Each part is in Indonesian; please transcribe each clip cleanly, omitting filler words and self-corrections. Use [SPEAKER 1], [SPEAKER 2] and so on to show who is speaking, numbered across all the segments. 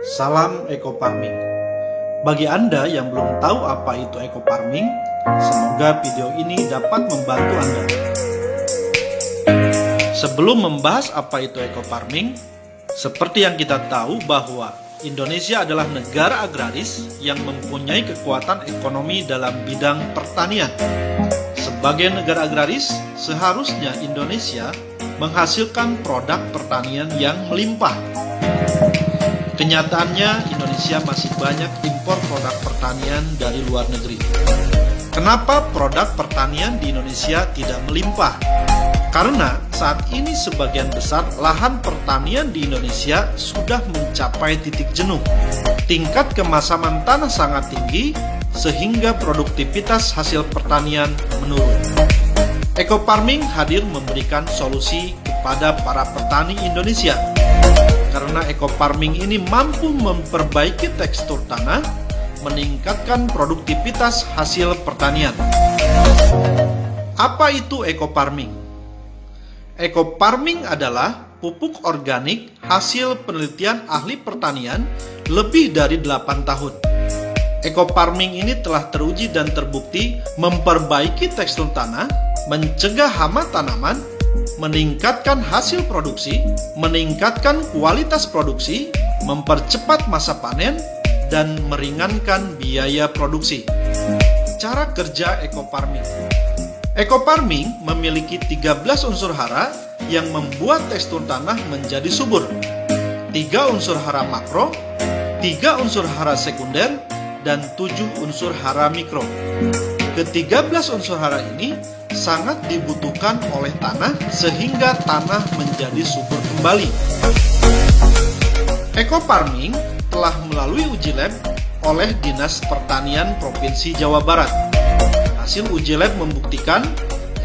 [SPEAKER 1] Salam Eco Farming. Bagi Anda yang belum tahu apa itu Eco Farming, semoga video ini dapat membantu Anda. Sebelum membahas apa itu Eco Farming, seperti yang kita tahu bahwa Indonesia adalah negara agraris yang mempunyai kekuatan ekonomi dalam bidang pertanian. Sebagai negara agraris, seharusnya Indonesia menghasilkan produk pertanian yang melimpah. Kenyataannya, Indonesia masih banyak impor produk pertanian dari luar negeri. Kenapa produk pertanian di Indonesia tidak melimpah? Karena saat ini sebagian besar lahan pertanian di Indonesia sudah mencapai titik jenuh. Tingkat kemasaman tanah sangat tinggi, sehingga produktivitas hasil pertanian menurun. Eco Farming hadir memberikan solusi kepada para petani Indonesia. Karena Eco Farming ini mampu memperbaiki tekstur tanah, meningkatkan produktivitas hasil pertanian. Apa itu Eco Farming? Eco Farming adalah pupuk organik hasil penelitian ahli pertanian lebih dari 8 tahun. Eco Farming ini telah teruji dan terbukti memperbaiki tekstur tanah, mencegah hama tanaman, meningkatkan hasil produksi, meningkatkan kualitas produksi, mempercepat masa panen, dan meringankan biaya produksi. Cara kerja Eco Farming. Eco Farming memiliki 13 unsur hara yang membuat tekstur tanah menjadi subur. 3 unsur hara makro, 3 unsur hara sekunder, dan 7 unsur hara mikro. Ke-13 unsur hara ini sangat dibutuhkan oleh tanah sehingga tanah menjadi subur kembali. Eco Farming telah melalui uji lab oleh Dinas Pertanian Provinsi Jawa Barat. Hasil uji lab membuktikan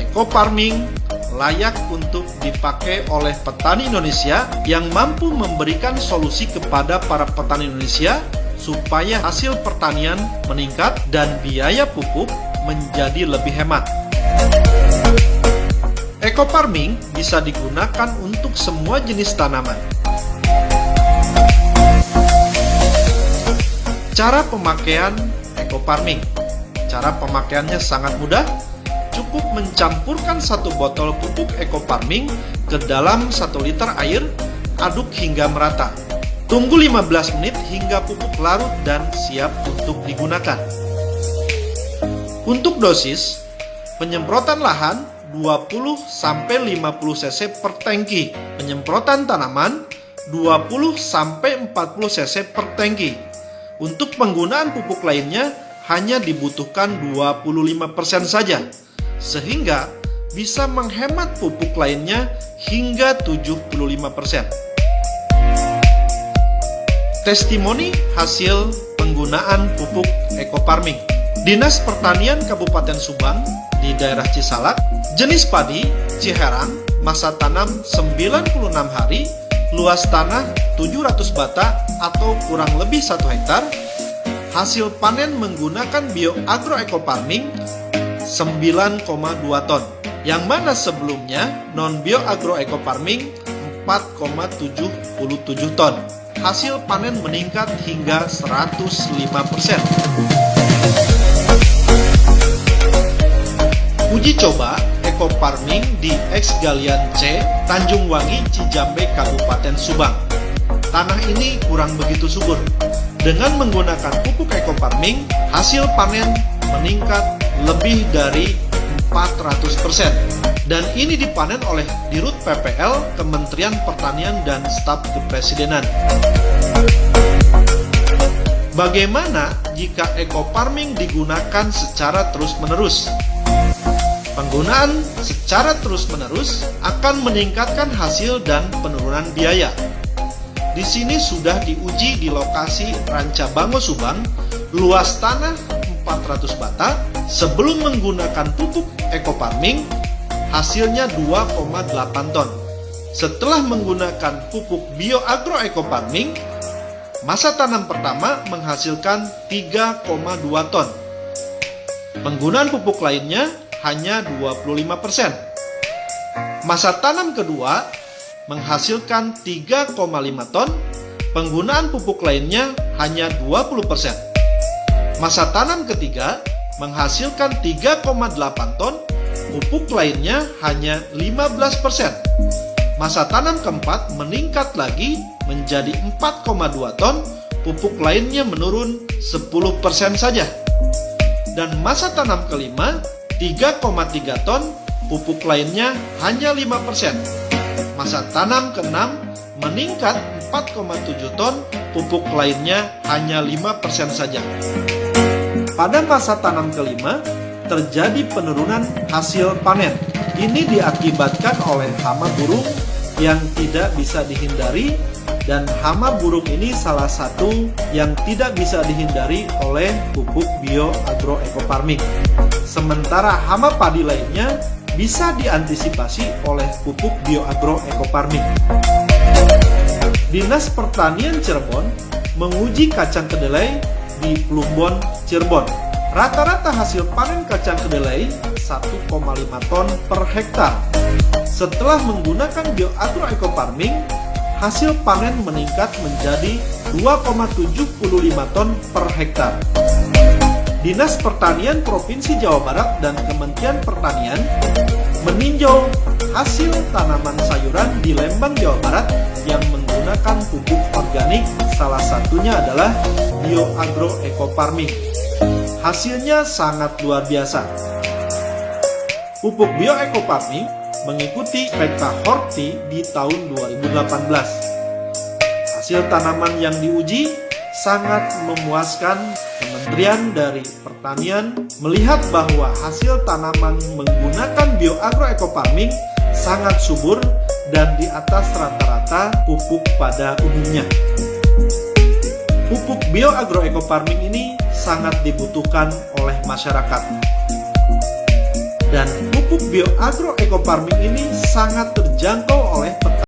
[SPEAKER 1] Eco Farming layak untuk dipakai oleh petani Indonesia yang mampu memberikan solusi kepada para petani Indonesia supaya hasil pertanian meningkat dan biaya pupuk menjadi lebih hemat. Eco Farming bisa digunakan untuk semua jenis tanaman. Cara pemakaian Eco Farming. Cara pemakaiannya sangat mudah. Cukup mencampurkan 1 botol pupuk Eco Farming ke dalam 1 liter air, aduk hingga merata. Tunggu 15 menit hingga pupuk larut dan siap untuk digunakan. Untuk dosis, penyemprotan lahan 20-50 cc per tangki, penyemprotan tanaman 20-40 cc per tangki. Untuk penggunaan pupuk lainnya hanya dibutuhkan 25% saja, sehingga bisa menghemat pupuk lainnya hingga 75%. Testimoni hasil penggunaan pupuk Eco Farming. Dinas Pertanian Kabupaten Subang di daerah Cisalak, jenis padi Ciherang, masa tanam 96 hari, luas tanah 700 bata atau kurang lebih 1 hektar, hasil panen menggunakan BioAgro Eco Farming 9,2 ton, yang mana sebelumnya non BioAgro Eco Farming 4,77 ton. Hasil panen meningkat hingga 105%. Uji coba Eco Farming di X Galian C, Tanjung Wangi, Cijambe, Kabupaten Subang. Tanah ini kurang begitu subur. Dengan menggunakan pupuk Eco Farming, hasil panen meningkat lebih dari 400%. Dan ini dipanen oleh Dirut PPL, Kementerian Pertanian dan Staf Kepresidenan. Bagaimana jika Eco Farming digunakan secara terus-menerus? Penggunaan secara terus-menerus akan meningkatkan hasil dan penurunan biaya. Di sini sudah diuji di lokasi Rancabango Subang, luas tanah 400 bata. Sebelum menggunakan pupuk Eco Farming, hasilnya 2,8 ton. Setelah menggunakan pupuk BioAgro Eco Farming, masa tanam pertama menghasilkan 3,2 ton. Penggunaan pupuk lainnya hanya 25%. Masa tanam kedua menghasilkan 3,5 ton Penggunaan pupuk lainnya hanya 20%. Masa tanam ketiga menghasilkan 3,8 ton, pupuk lainnya hanya 15%. Masa tanam keempat meningkat lagi menjadi 4,2 ton, pupuk lainnya menurun 10% saja. Dan masa tanam kelima 3,3 ton, pupuk lainnya hanya 5%. Masa tanam keenam meningkat 4,7 ton, pupuk lainnya hanya 5% saja. Pada masa tanam kelima, terjadi penurunan hasil panen. Ini diakibatkan oleh hama burung yang tidak bisa dihindari, dan hama burung ini salah satu yang tidak bisa dihindari oleh pupuk bioagroecofarming. Sementara hama padi lainnya bisa diantisipasi oleh pupuk bioagroecofarming. Dinas Pertanian Cirebon menguji kacang kedelai di Plumbon, Cirebon. Rata-rata hasil panen kacang kedelai 1,5 ton per hektar. Setelah menggunakan bioagroecofarming, hasil panen meningkat menjadi 2,75 ton per hektar. Dinas Pertanian Provinsi Jawa Barat dan Kementerian Pertanian meninjau hasil tanaman sayuran di Lembang, Jawa Barat yang menggunakan pupuk organik, salah satunya adalah bioagroecofarming. Hasilnya sangat luar biasa. Pupuk bioecofarming mengikuti Peta Horti di tahun 2018. Hasil tanaman yang diuji sangat memuaskan. Kementerian dari Pertanian melihat bahwa hasil tanaman menggunakan bioagroecofarming sangat subur dan di atas rata-rata pupuk pada umumnya. Pupuk bioagroecofarming ini sangat dibutuhkan oleh masyarakat. Dan pupuk bioagroecofarming ini sangat terjangkau oleh petani.